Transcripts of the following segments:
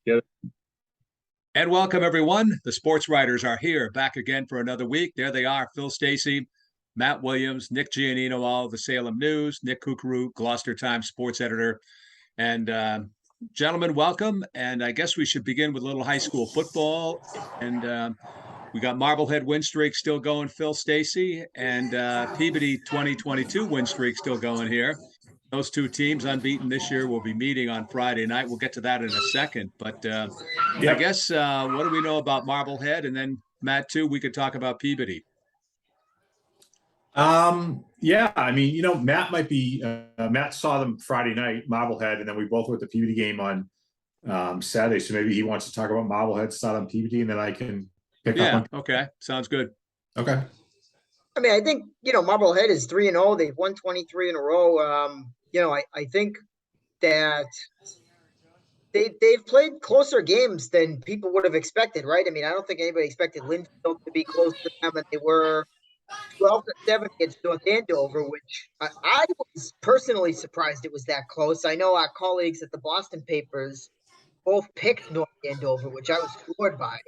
Yeah. And welcome, everyone. The sports writers are here, back again for another week. There they are, Phil Stacy, Matt Williams, Nick Giannino, all of the Salem News, Nick Kukuru, Gloucester Times sports editor. And gentlemen, welcome. And I guess we should begin with a little high school football. And we got Marblehead win streak still going, Phil Stacy, and Peabody 2022 win streak still going here. Those two teams unbeaten this year will be meeting on Friday night. We'll get to that in a second. But I Yep. guess what do we know about Marblehead? And then Matt, too, we could talk about Peabody. Yeah, I mean, Matt might be Matt saw them Friday night, Marblehead, and then we both were at the Peabody game on Saturday. So maybe he wants to talk about Marblehead, start on Peabody, and then I can pick up Yeah, on. okay. Sounds good. Okay. I mean, I think, Marblehead is 3-0. They've won 23 in a row. I think that they've played closer games than people would have expected, right? I mean, I don't think anybody expected Linfield to be close to them, and they were 12-7 against North Andover, which I was personally surprised it was that close. I know our colleagues at the Boston papers both picked North Andover, which I was floored by.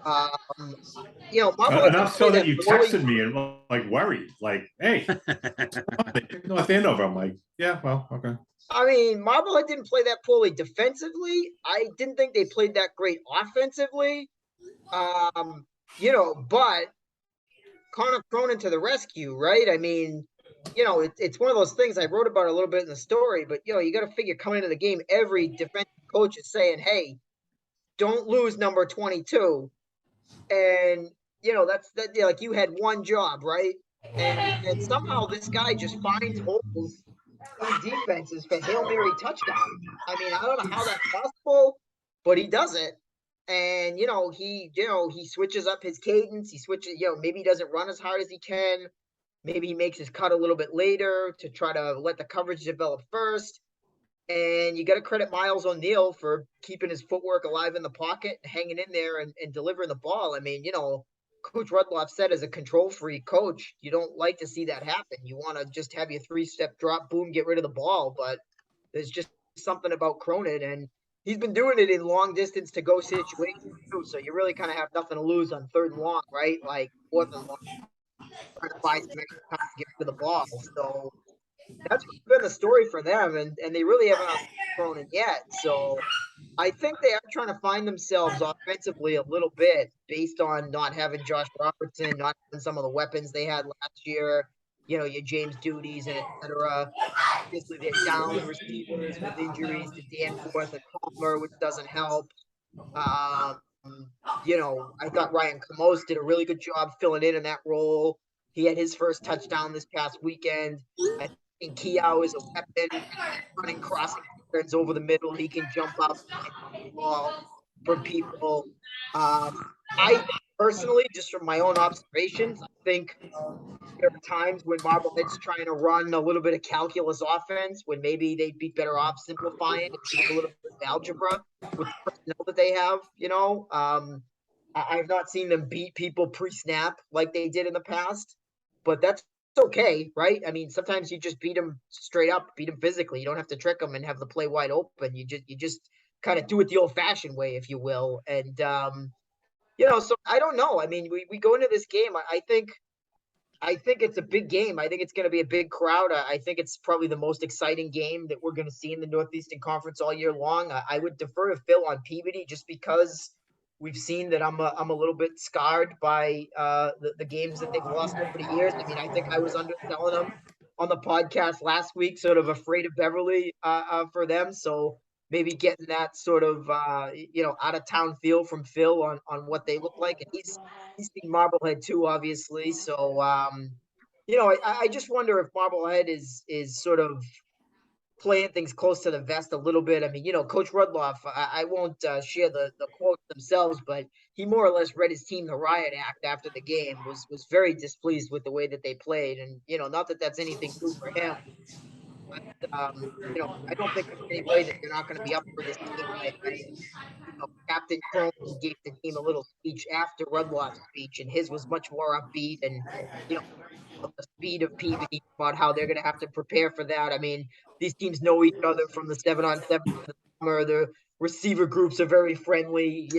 Marblehead Enough so that you texted me and like worried, like, "Hey, they picked North Andover." I'm like, "Yeah, well, okay." I mean, Marblehead didn't play that poorly defensively. I didn't think they played that great offensively. But Connor Cronin to the rescue, right? I mean, it's one of those things I wrote about a little bit in the story, but you got to figure coming into the game, every defensive coach is saying, "Hey, don't lose number 22." And that's that. Like you had one job, right? And somehow this guy just finds holes in defenses for Hail Mary touchdown. I mean, I don't know how that's possible, but he does it. And he switches up his cadence. He switches, maybe he doesn't run as hard as he can. Maybe he makes his cut a little bit later to try to let the coverage develop first. And you got to credit Miles O'Neill for keeping his footwork alive in the pocket, hanging in there and delivering the ball. I mean, Coach Rudloff said as a control free coach, you don't like to see that happen. You want to just have your 3-step drop, boom, get rid of the ball. But there's just something about Cronin, and he's been doing it in long distance to go situations too. So you really kind of have nothing to lose on 3rd and long, right? Like 4th and long, trying to buy some extra time to get rid of the ball. So that's been the story for them, and they really haven't Cronin yet. So I think they are trying to find themselves offensively a little bit based on not having Josh Robertson, not having some of the weapons they had last year. Your James Duties and et cetera. Obviously, they're down receivers with injuries to Danforth and Palmer, which doesn't help. I thought Ryan Camos did a really good job filling in that role. He had his first touchdown this past weekend. I think Keough is a weapon, running crossing patterns over the middle. He can jump up and ball from people. I personally, just from my own observations, I think there are times when Marblehead's trying to run a little bit of calculus offense when maybe they'd be better off simplifying and doing a little bit of algebra with the personnel that they have. I've not seen them beat people pre-snap like they did in the past, but that's okay, right? I mean, sometimes you just beat them straight up, beat them physically. You don't have to trick them and have the play wide open. You just kind of do it the old-fashioned way, if you will. And so I don't know. I mean, we go into this game. I think it's a big game. I think it's going to be a big crowd. I think it's probably the most exciting game that we're going to see in the Northeastern Conference all year long. I would defer to Phil on Peabody just because we've seen that I'm a little bit scarred by the games that they've lost over the years. I mean, I think I was underselling them on the podcast last week, sort of afraid of Beverly for them. So maybe getting that sort of out of town feel from Phil on what they look like, and he's seen Marblehead too, obviously. So I just wonder if Marblehead is sort of playing things close to the vest a little bit. I mean, Coach Rudloff, I won't share the quotes themselves, but he more or less read his team the riot act after the game, was very displeased with the way that they played. And, not that that's anything new for him, but, I don't think there's any way that they're not going to be up for this game. Captain Cronin gave the team a little speech after Rudloff's speech, and his was much more upbeat and, the speed of Peabody, about how they're going to have to prepare for that. I mean, these teams know each other from the 7-on-7 summer. receiver groups are very friendly.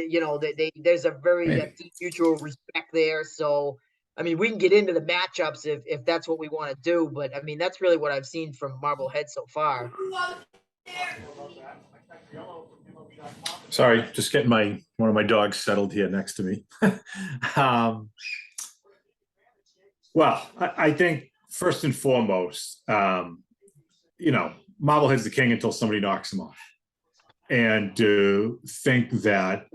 There's a very deep mutual respect there. So, I mean, we can get into the matchups if that's what we want to do. But I mean, that's really what I've seen from Marblehead so far. Sorry, just getting one of my dogs settled here next to me. Well, I think first and foremost, Marblehead's the king until somebody knocks him off. And to think that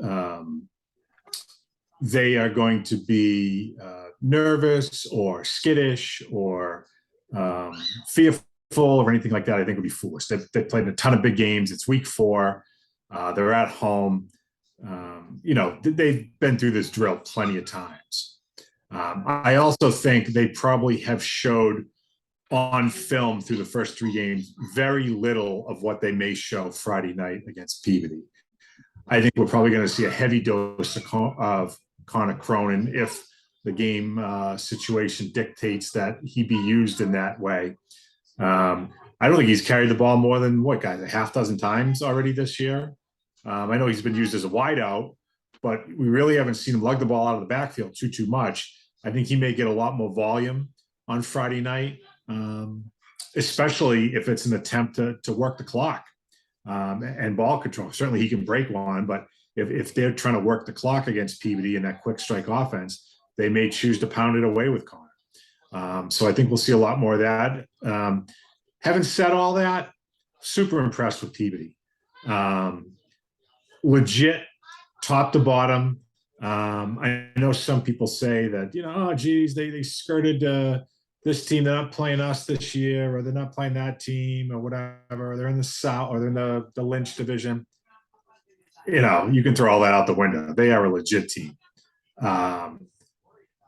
they are going to be nervous or skittish or fearful or anything like that, I think would be foolish. They've played a ton of big games. It's week 4. They're at home. They've been through this drill plenty of times. I also think they probably have showed on film through the first 3 games very little of what they may show Friday night against Peabody. I think we're probably going to see a heavy dose of Connor Cronin if the game situation dictates that he be used in that way. I don't think he's carried the ball more than a half dozen times already this year. I know he's been used as a wideout, but we really haven't seen him lug the ball out of the backfield too much. I think he may get a lot more volume on Friday night, especially if it's an attempt to work the clock and ball control. Certainly he can break one, but if they're trying to work the clock against Peabody in that quick strike offense, they may choose to pound it away with Connor. So I think we'll see a lot more of that. Having said all that, super impressed with Peabody. Legit, top to bottom. I know some people say that, they skirted this team. They're not playing us this year, or they're not playing that team, or whatever. They're in the South, or they're in the Lynch division. You can throw all that out the window. They are a legit team.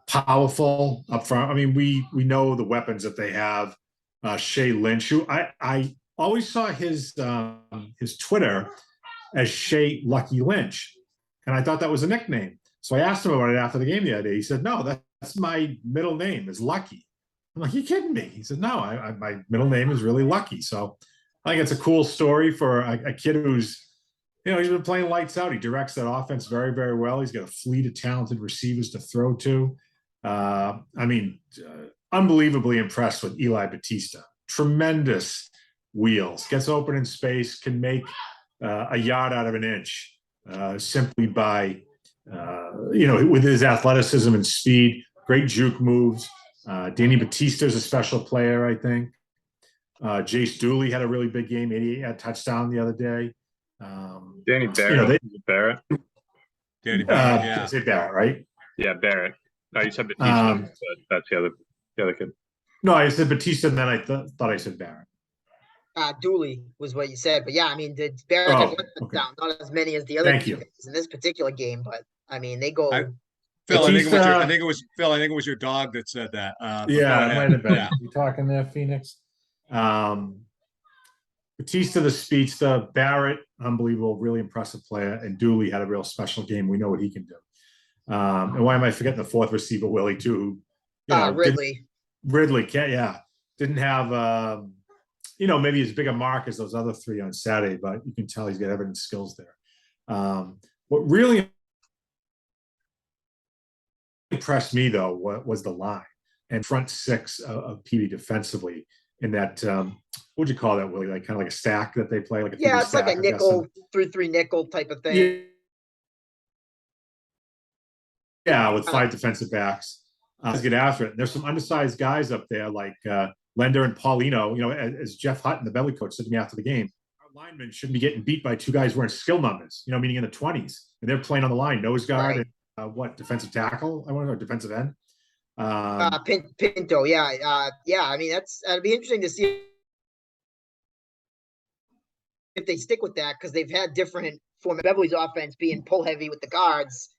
Powerful up front. I mean, we know the weapons that they have. Shay Lynch, who I always saw his Twitter as Shay Lucky Lynch. And I thought that was a nickname. So I asked him about it after the game the other day. He said, no, that's my middle name is Lucky. I'm like, you kidding me? He said, no, my middle name is really Lucky. So I think it's a cool story for a kid who's, he's been playing lights out. He directs that offense very, very well. He's got a fleet of talented receivers to throw to. Unbelievably impressed with Eli Batista. Tremendous wheels. Gets open in space, can make a yard out of an inch simply by, with his athleticism and speed. Great juke moves. Danny Batista is a special player, I think. Jace Dooley had a really big game, 88 touchdown the other day. Danny Barrett. Barrett. Danny Barrett, yeah. Say Barrett, right? Yeah, Barrett. No, you said Batista, but that's the other kid. No, I said Batista, and then I thought I said Barrett. Dooley was what you said, but yeah, I mean, Barrett had one touchdown, not as many as the other guys in this particular game, but I mean, they go. Phil, I think it was your dog that said that. Yeah, it might have been. Yeah. You talking there, Phoenix? Batista, the speedster. Barrett, unbelievable, really impressive player, and Dooley had a real special game. We know what he can do. And why am I forgetting the fourth receiver, Willie, too? Ridley. Ridley, didn't have, maybe as big a mark as those other 3 on Saturday, but you can tell he's got evident skills there. What really impressed me, though, was the line and front 6 of PD defensively in that, what would you call that, Willie? Like kind of like a stack that they play? It's like a nickel, 3-3 nickel type of thing. Yeah, with 5 defensive backs. Let's get after it. There's some undersized guys up there like Lender and Paulino. As Jeff Hutton, the belly coach, said to me after the game, our linemen shouldn't be getting beat by 2 guys wearing skill numbers, meaning in the 20s. And they're playing on the line, nose guard and defensive tackle? I want to know, defensive end? Pinto, yeah. I mean, that'd be interesting to see if they stick with that, because they've had different form of Beverly's offense being pull heavy with the guards.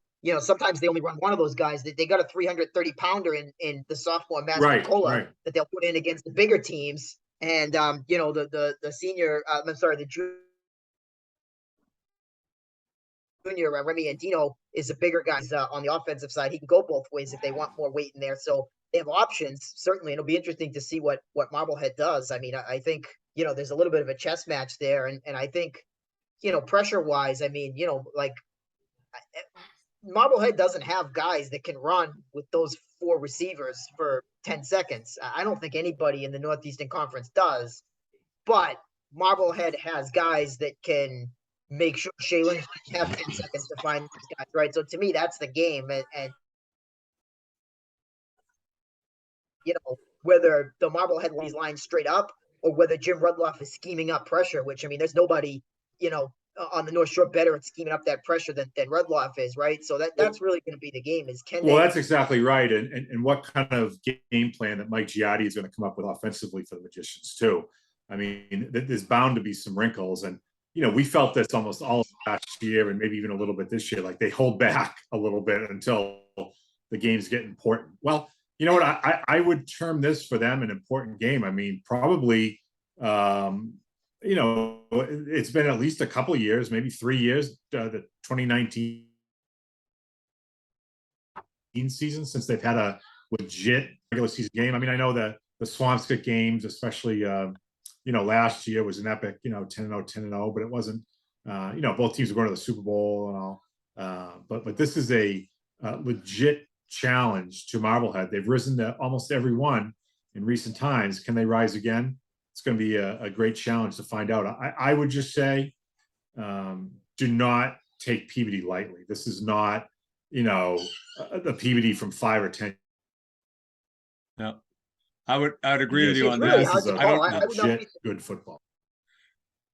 Sometimes they only run one of those guys. They got a 330-pounder in the sophomore Matt Nicola that they'll put in against the bigger teams. And the senior, the junior Remy Andino is a bigger guy on the offensive side. He can go both ways if they want more weight in there. So they have options, certainly. It'll be interesting to see what Marblehead does. I mean, I think there's a little bit of a chess match there, and I think pressure wise, I mean, like Marblehead doesn't have guys that can run with those four receivers for 10 seconds. I don't think anybody in the Northeastern Conference does, but Marblehead has guys that can make sure Shay Lynch have 10 seconds to find these guys, right? So to me, that's the game. And whether the Marblehead lays lines straight up or whether Jim Rudloff is scheming up pressure, which, I mean, there's nobody, on the North Shore better at scheming up that pressure than Rudloff is, right? So that's really going to be the game is can Well, that's exactly right. And what kind of game plan that Mike Giardi is going to come up with offensively for the Magicians too. I mean, there's bound to be some wrinkles. And, we felt this almost all last year and maybe even a little bit this year, like they hold back a little bit until the games get important. Well, you know what? I would term this for them an important game. I mean, probably, it's been at least a couple of years, maybe 3 years, the 2019 season since they've had a legit regular season game. I mean, I know the Swampscott games, especially, last year was an epic, 10-0, but it wasn't, both teams were going to the Super Bowl and all. But this is a legit challenge to Marblehead. They've risen to almost every one in recent times. Can they rise again? It's going to be a great challenge to find out. I would just say, do not take Peabody lightly. This is not, the Peabody from 5 or 10. No, I would agree with you on really that. I don't legit good football.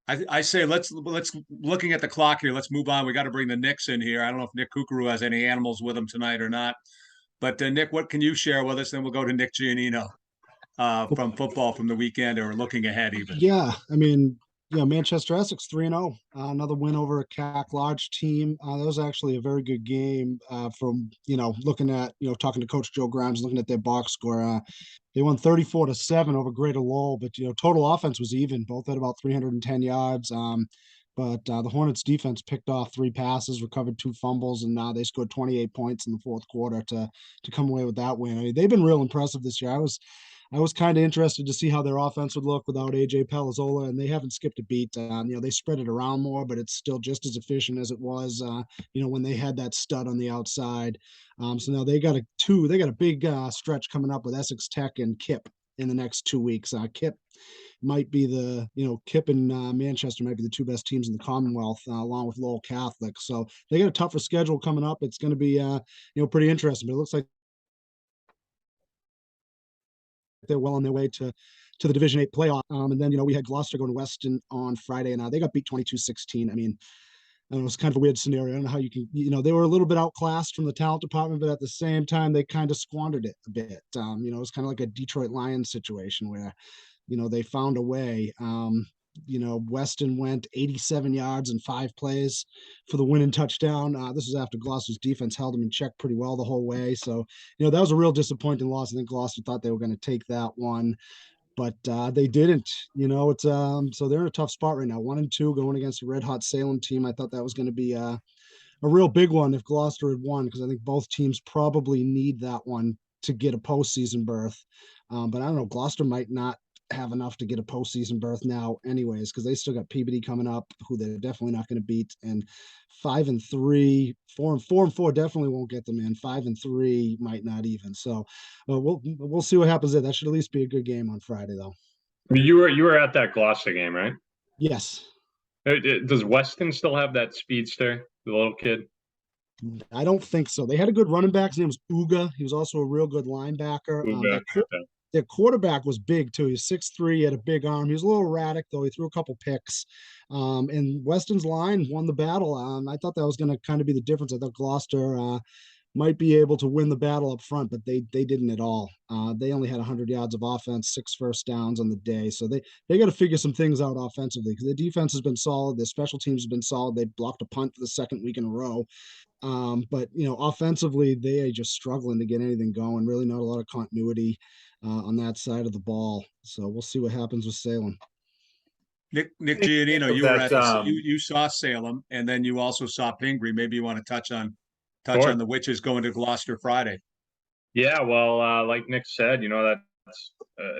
I say let's looking at the clock here. Let's move on. We got to bring the Knicks in here. I don't know if Nick Kukuru has any animals with him tonight or not. But Nick, what can you share with us? Then we'll go to Nick Giannino from football from the weekend or looking ahead even. Yeah, I mean, Manchester Essex 3-0, another win over a CAC large team. That was actually a very good game from, looking at, talking to Coach Joe Grimes, looking at their box score. They won 34-7 over Greater Lowell, but, total offense was even, both at about 310 yards. But the Hornets defense picked off 3 passes, recovered 2 fumbles, and now they scored 28 points in the fourth quarter to come away with that win. I mean, they've been real impressive this year. I was kind of interested to see how their offense would look without AJ Palazola, and they haven't skipped a beat. They spread it around more, but it's still just as efficient as it was, when they had that stud on the outside. So now they got a big stretch coming up with Essex Tech and Kip in the next 2 weeks. Kip might be Kip and Manchester might be the 2 best teams in the Commonwealth, along with Lowell Catholic. So they got a tougher schedule coming up. It's going to be, pretty interesting, but it looks like they're well on their way to the Division 8 playoff. And then, we had Gloucester going to Weston on Friday, and they got beat 22-16. I mean, it was kind of a weird scenario. I don't know how you can, they were a little bit outclassed from the talent department, but at the same time, they kind of squandered it a bit. It was kind of like a Detroit Lions situation where, they found a way. Weston went 87 yards in 5 plays for the winning touchdown. This was after Gloucester's defense held them in check pretty well the whole way. So, that was a real disappointing loss. I think Gloucester thought they were going to take that one, but they didn't. It's so they're in a tough spot right now, 1-2 going against a red hot Salem team. I thought that was going to be a real big one if Gloucester had won, because I think both teams probably need that one to get a postseason berth. But I don't know, Gloucester might not have enough to get a postseason berth now anyways, because they still got Peabody coming up, who they're definitely not going to beat, and 5-3, 4-4 definitely won't get them in. 5-3 might not even. So we'll see what happens there. That should at least be a good game on Friday, though. You were at that Gloucester game, right? Yes. Does Weston still have that speedster, the little kid? I don't think so. They had a good running back. His name was Uga. He was also a real good linebacker. Their quarterback was big too. He's 6'3", he had a big arm. He was a little erratic though. He threw a couple picks. And Weston's line won the battle. I thought that was going to kind of be the difference. I thought Gloucester might be able to win the battle up front, but they didn't at all. They only had 100 yards of offense, 6 first downs on the day. So they got to figure some things out offensively, because their defense has been solid. Their special teams have been solid. They blocked a punt for the 2nd week in a row. But offensively, they are just struggling to get anything going. Really not a lot of continuity on that side of the ball. So we'll see what happens with Salem. Nick Giannino, you were at you saw Salem, and then you also saw Pingree. Maybe you want to touch on the Witches going to Gloucester Friday. Yeah, well, like Nick said, that's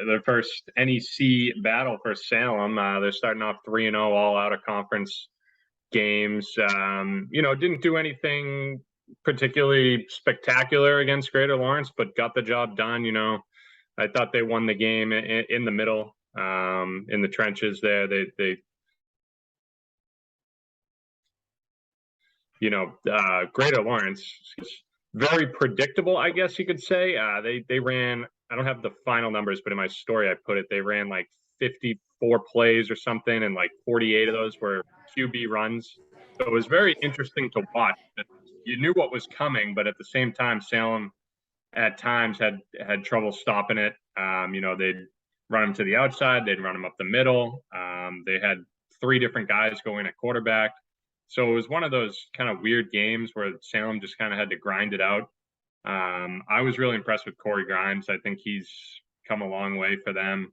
their first NEC battle for Salem. They're starting off 3-0, all out of conference games. Didn't do anything particularly spectacular against Greater Lawrence, but got the job done. I thought they won the game in the middle, in the trenches there. Greater Lawrence is very predictable, I guess you could say. They ran, I don't have the final numbers, but in my story I put it, they ran like 54 plays or something, and like 48 of those were QB runs. So it was very interesting to watch. You knew what was coming, but at the same time, Salem at times had trouble stopping it. They'd run him to the outside, they'd run him up the middle. They had 3 different guys going at quarterback. So it was one of those kind of weird games where Salem just kind of had to grind it out. I was really impressed with Corey Grimes. I think he's come a long way for them.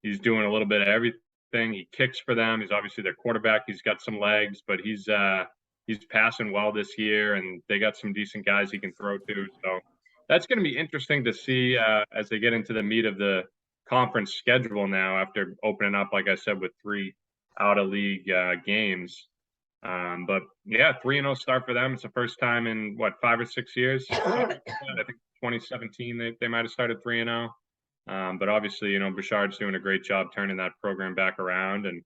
He's doing a little bit of everything. He kicks for them. He's obviously their quarterback. He's got some legs, but he's passing well this year, and they got some decent guys he can throw to. So that's going to be interesting to see as they get into the meat of the conference schedule now after opening up, like I said, with 3 out-of-league games. But yeah, 3-0 start for them. It's the first time in 5 or 6 years. I think 2017 they might have started 3-0. But obviously, Bouchard's doing a great job turning that program back around, and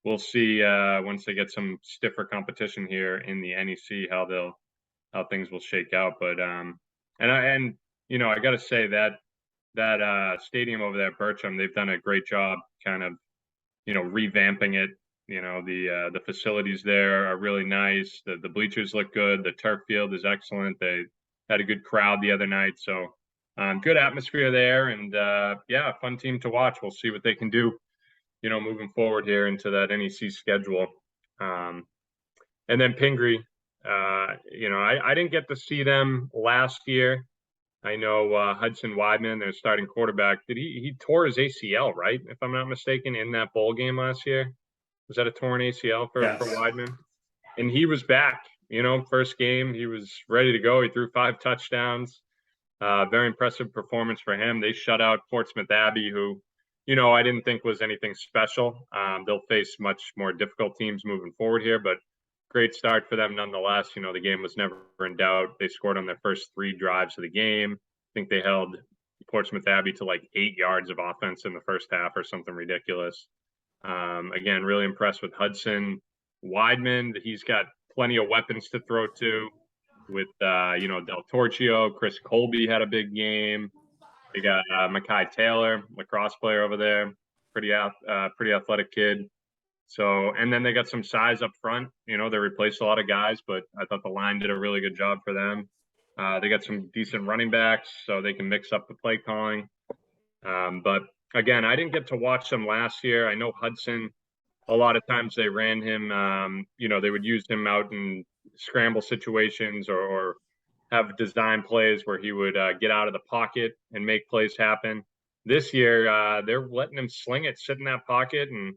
we'll see once they get some stiffer competition here in the NEC how things will shake out. But I got to say that stadium over there at Bertram, they've done a great job kind of revamping it. The facilities there are really nice. The bleachers look good. The turf field is excellent. They had a good crowd the other night. So good atmosphere there, and fun team to watch. We'll see what they can do, moving forward here into that NEC schedule. And then Pingree, I didn't get to see them last year. I know Hudson Weidman, their starting quarterback, he tore his ACL, right? If I'm not mistaken, in that bowl game last year. Was that a torn ACL for Weidman? And he was back, first game. He was ready to go. He threw 5 touchdowns. Very impressive performance for him. They shut out Portsmouth Abbey, who, I didn't think was anything special. They'll face much more difficult teams moving forward here, but great start for them nonetheless. The game was never in doubt. They scored on their first 3 drives of the game. I think they held Portsmouth Abbey to like 8 yards of offense in the first half or something ridiculous. Again, really impressed with Hudson Weidman. He's got plenty of weapons to throw to with, Del Torchio. Chris Colby had a big game. They got Mackay Taylor, lacrosse player over there. Pretty athletic kid. So, and then they got some size up front. They replaced a lot of guys, but I thought the line did a really good job for them. They got some decent running backs, so they can mix up the play calling. But again, I didn't get to watch them last year. I know Hudson, a lot of times they ran him, they would use him out in scramble situations or have design plays where he would get out of the pocket and make plays happen. This year, they're letting him sling it, sit in that pocket and,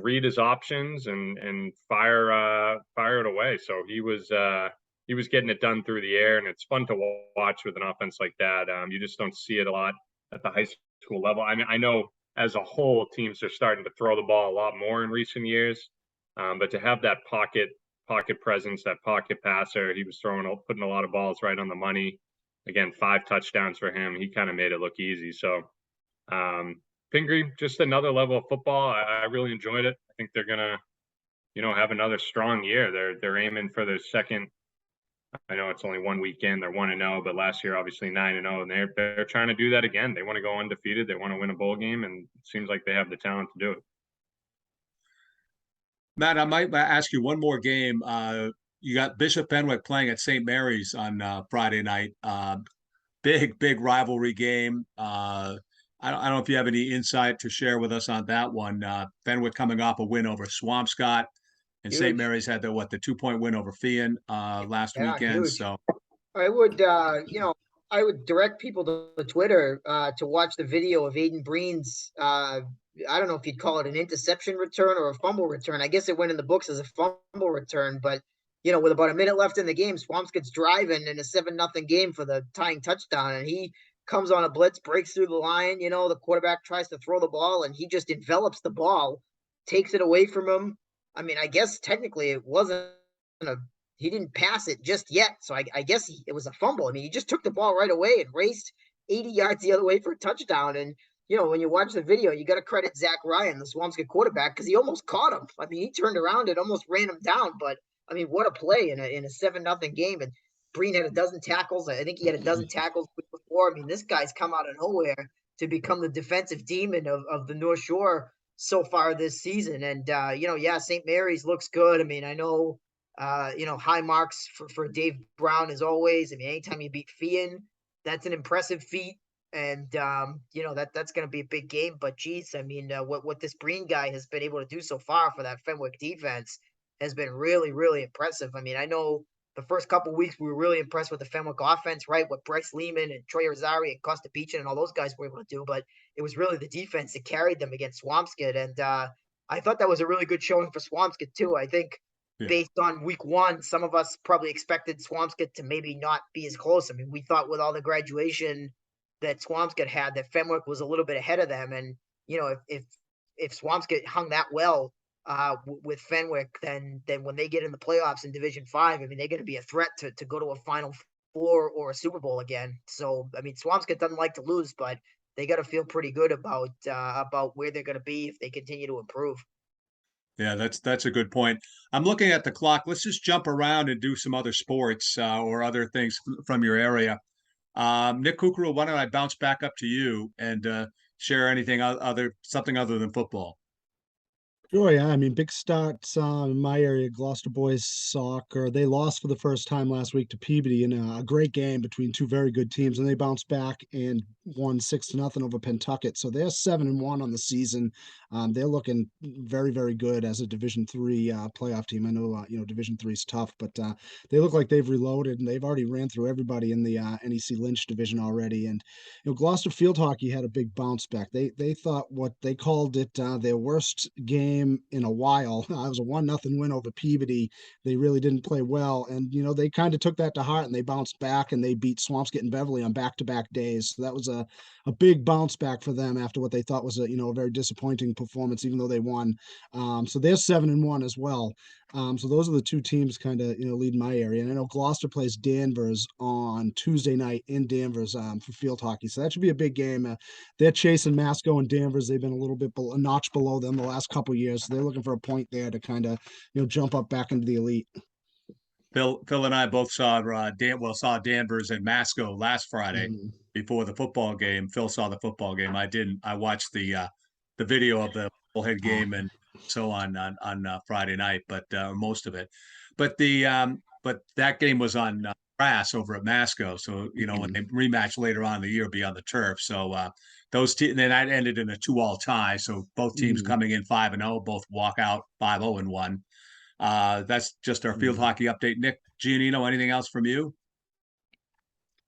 read his options and fire it away. So he was getting it done through the air, and it's fun to watch with an offense like that. You just don't see it a lot at the high school level. I mean, I know as a whole, teams are starting to throw the ball a lot more in recent years, but to have that pocket presence, that pocket passer, he was putting a lot of balls right on the money. Again, 5 touchdowns for him. He kind of made it look easy. So Pingree, just another level of football. I really enjoyed it. I think they're gonna, have another strong year. They're aiming for their second. I know it's only 1 weekend. They're 1-0, but last year obviously 9-0, and they're trying to do that again. They want to go undefeated. They want to win a bowl game, and it seems like they have the talent to do it. Matt, I might ask you one more game. You got Bishop Fenwick playing at St. Mary's on Friday night. Big rivalry game. I don't know if you have any insight to share with us on that one. Fenwick coming off a win over Swampscott, and St. Mary's had the 2-point win over Feehan last weekend. Huge. So I would, I would direct people to Twitter to watch the video of Aiden Breen's. I don't know if you'd call it an interception return or a fumble return. I guess it went in the books as a fumble return, but with about a minute left in the game, Swampscott's driving in a 7-0 game for the tying touchdown, and he comes on a blitz, breaks through the line. The quarterback tries to throw the ball, and he just envelops the ball, takes it away from him. I mean, I guess technically it wasn't he didn't pass it just yet. So I guess it was a fumble. I mean, he just took the ball right away and raced 80 yards the other way for a touchdown. And, when you watch the video, you got to credit Zach Ryan, the Swampscott quarterback, because he almost caught him. I mean, he turned around and almost ran him down. But, I mean, what a play in a 7-0 game. And Breen had a dozen tackles. I think he had a dozen tackles before. I mean, this guy's come out of nowhere to become the defensive demon of the North Shore so far this season. And, St. Mary's looks good. I mean, I know, high marks for Dave Brown as always. I mean, anytime you beat Fian, that's an impressive feat. And, that's going to be a big game. But, geez, I mean, what this Breen guy has been able to do so far for that Fenwick defense has been really, really impressive. I mean, I know the first couple of weeks we were really impressed with the Fenwick offense, right? What Bryce Lehman and Troy Rosario and Costa Beachin and all those guys were able to do. But it was really the defense that carried them against Swampscott. And I thought that was a really good showing for Swampscott, too. I think based on week one, some of us probably expected Swampscott to maybe not be as close. I mean, we thought with all the graduation that Swampscott had, that Fenwick was a little bit ahead of them. And, if Swampscott hung that well with Fenwick, then when they get in the playoffs in Division 5, I mean, they're going to be a threat to go to a Final Four or a Super Bowl again. So, I mean, Swampscott doesn't like to lose, but they got to feel pretty good about where they're going to be if they continue to improve. Yeah, that's a good point. I'm looking at the clock. Let's just jump around and do some other sports or other things from your area. Nick Kukru, why don't I bounce back up to you and share anything something other than football? Sure, yeah. I mean, big starts in my area, Gloucester boys soccer. They lost for the first time last week to Peabody in a great game between two very good teams, and they bounced back and won 6-0 over Pentucket. So they're 7-1 on the season. They're looking very, very good as a Division III playoff team. I know Division III is tough, but they look like they've reloaded and they've already ran through everybody in the NEC Lynch division already. And Gloucester field hockey had a big bounce back. They thought what they called it their worst game in a while. It was a 1-0 win over Peabody. They really didn't play well, and they kind of took that to heart and they bounced back and they beat Swampscott and Beverly on back-to-back days. So that was a big bounce back for them after what they thought was a very disappointing performance, even though they won. So they're 7-1 as well. So those are the two teams kind of lead my area. And I know Gloucester plays Danvers on Tuesday night in Danvers for field hockey. So that should be a big game. They're chasing Masco and Danvers. They've been a little bit a notch below them the last couple of years. So they're looking for a point there to kind of jump up back into the elite. Phil and I both saw Danvers and Masco last Friday before the football game. Phil saw the football game. I didn't. I watched the video of the head game and so on Friday night, but most of it. But that game was on grass over at Masco. So when they rematch later on in the year, be on the turf. So those teams. Then that ended in a 2-2 tie. So both teams coming in 5-0, both walk out 5-0-1. That's just our field hockey update. Nick Giannino, anything else from you?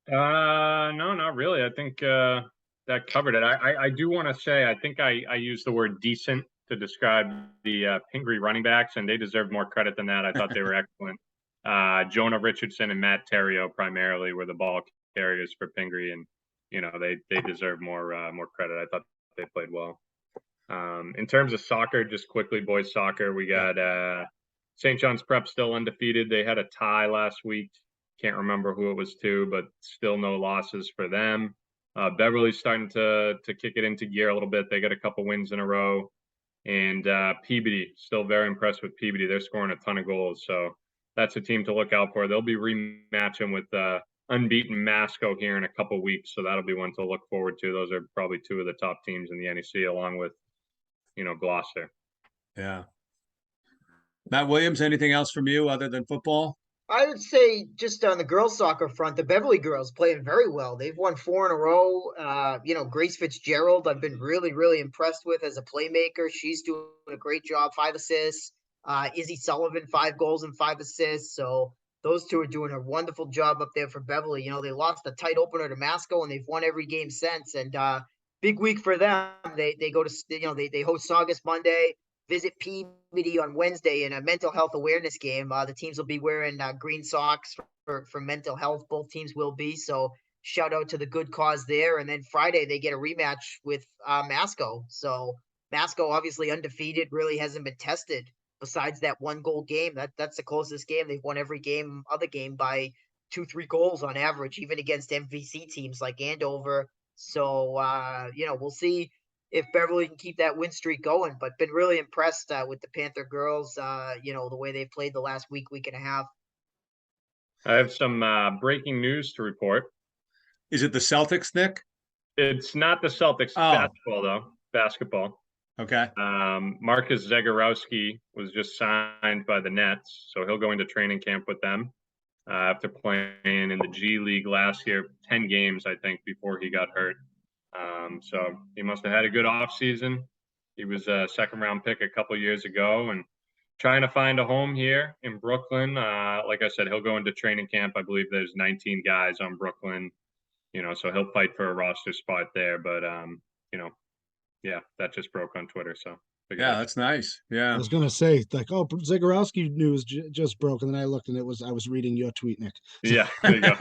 No, not really. I think that covered it. I do want to say I think I used the word decent to describe the Pingree running backs, and they deserve more credit than that. I thought they were excellent. Jonah Richardson and Matt Terrio primarily were the ball carriers for Pingree, and they deserve more credit. I thought they played well. In terms of soccer, just quickly, boys soccer, we got St. John's Prep still undefeated. They had a tie last week. Can't remember who it was to, but still no losses for them. Beverly's starting to kick it into gear a little bit. They got a couple wins in a row. And Peabody, still very impressed with Peabody. They're scoring a ton of goals. So that's a team to look out for. They'll be rematching with unbeaten Masco here in a couple weeks. So that'll be one to look forward to. Those are probably two of the top teams in the NEC, along with, Gloucester. Yeah. Matt Williams, anything else from you other than football? I would say just on the girls soccer front, the Beverly girls playing very well. They've won 4 in a row. Grace Fitzgerald, I've been really, really impressed with as a playmaker. She's doing a great job, 5 assists. Izzy Sullivan, 5 goals and 5 assists. So those two are doing a wonderful job up there for Beverly. They lost a tight opener to Masco and they've won every game since. And big week for them. They go to, they host Saugus Monday. Visit Peabody on Wednesday in a mental health awareness game. The teams will be wearing green socks for mental health. Both teams will be. So shout out to the good cause there. And then Friday, they get a rematch with Masco. So Masco, obviously undefeated, really hasn't been tested besides that 1 goal game, that's the closest game. They've won every other game by 2-3 goals on average, even against MVC teams like Andover. So we'll see if Beverly can keep that win streak going. But been really impressed with the Panther girls. The way they've played the last week and a half. I have some breaking news to report. Is it the Celtics, Nick? It's not the Celtics basketball, though. Basketball. Okay. Marcus Zagorowski was just signed by the Nets, so he'll go into training camp with them after playing in the G League last year, 10 games, I think, before he got hurt. So he must have had a good offseason. He was a second-round pick a couple years ago and trying to find a home here in Brooklyn. Like I said, he'll go into training camp. I believe there's 19 guys on Brooklyn, so he'll fight for a roster spot there. But, yeah, that just broke on Twitter. So yeah, that's nice. Yeah. I was going to say, like, oh, Zagorowski news just broke. And then I looked and I was reading your tweet, Nick. Yeah, there you go.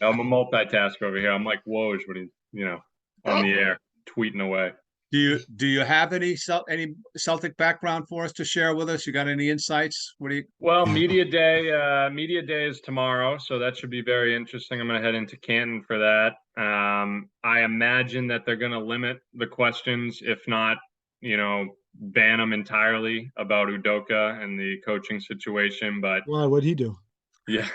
I'm a multitasker over here. I'm like Woj when he's, on the air tweeting away. Do you have any Celtic background for us to share with us? You got any insights? Well, media day is tomorrow, so that should be very interesting. I'm going to head into Canton for that. I imagine that they're going to limit the questions, if not, ban them entirely about Udoka and the coaching situation. But why? What'd he do? Yeah.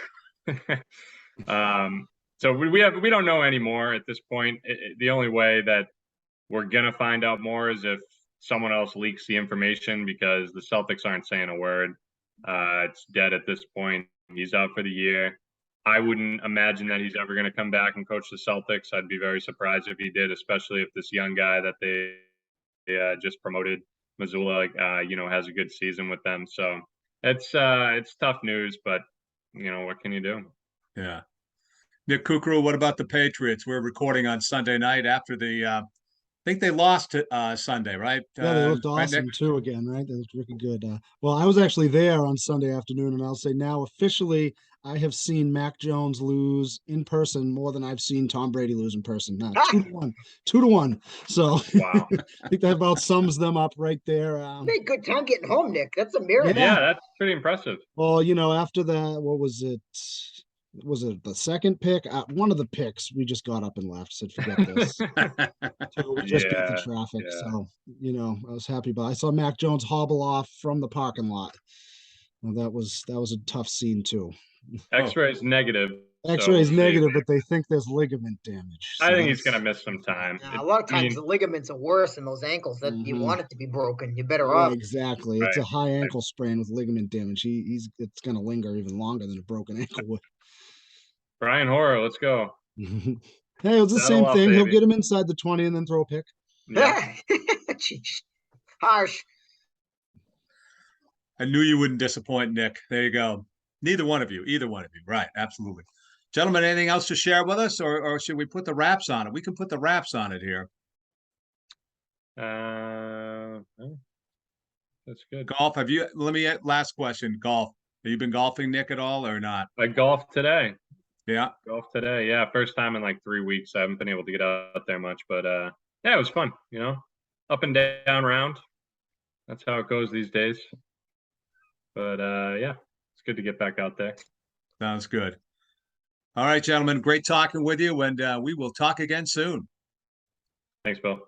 So we don't know anymore at this point. The only way that we're going to find out more is if someone else leaks the information, because the Celtics aren't saying a word. It's dead at this point. He's out for the year. I wouldn't imagine that he's ever going to come back and coach the Celtics. I'd be very surprised if he did, especially if this young guy that they just promoted, Missoula, has a good season with them. So it's tough news, but what can you do? Yeah. Nick Kukru, what about the Patriots? We're recording on Sunday night after I think they lost Sunday, right? Yeah, they looked awesome too again, right? They looked really good. Well, I was actually there on Sunday afternoon, and I'll say now officially I have seen Mac Jones lose in person more than I've seen Tom Brady lose in person. Now, 2-1. So wow. I think that about sums them up right there. Made good time getting home, Nick. That's a miracle. Yeah, that's pretty impressive. Well, after that, what was it? Was it the second pick? One of the picks, we just got up and left, said, forget this. So we just beat the traffic. Yeah. So, I was happy, but I saw Mac Jones hobble off from the parking lot. Well, that was a tough scene too. X-ray is negative. X-ray is negative, but they think there's ligament damage. So I think he's going to miss some time. A lot of times the ligaments are worse than those ankles that you want it to be broken. You're better off. Exactly. It's a high ankle sprain with ligament damage. It's going to linger even longer than a broken ankle would. Brian Horer, let's go. Hey, it's the same thing. Baby. He'll get him inside the 20 and then throw a pick. Yeah. Harsh. I knew you wouldn't disappoint, Nick. There you go. Either one of you. Right. Absolutely. Gentlemen, anything else to share with us, or should we put the wraps on it? We can put the wraps on it here. That's good. Golf. Last question. Golf. Have you been golfing, Nick, at all or not? I golfed today. Yeah. Golf today. Yeah. First time in like 3 weeks. I haven't been able to get out there much, but yeah, it was fun, up and down round. That's how it goes these days. But yeah, it's good to get back out there. Sounds good. All right, gentlemen. Great talking with you, and we will talk again soon. Thanks, Bill.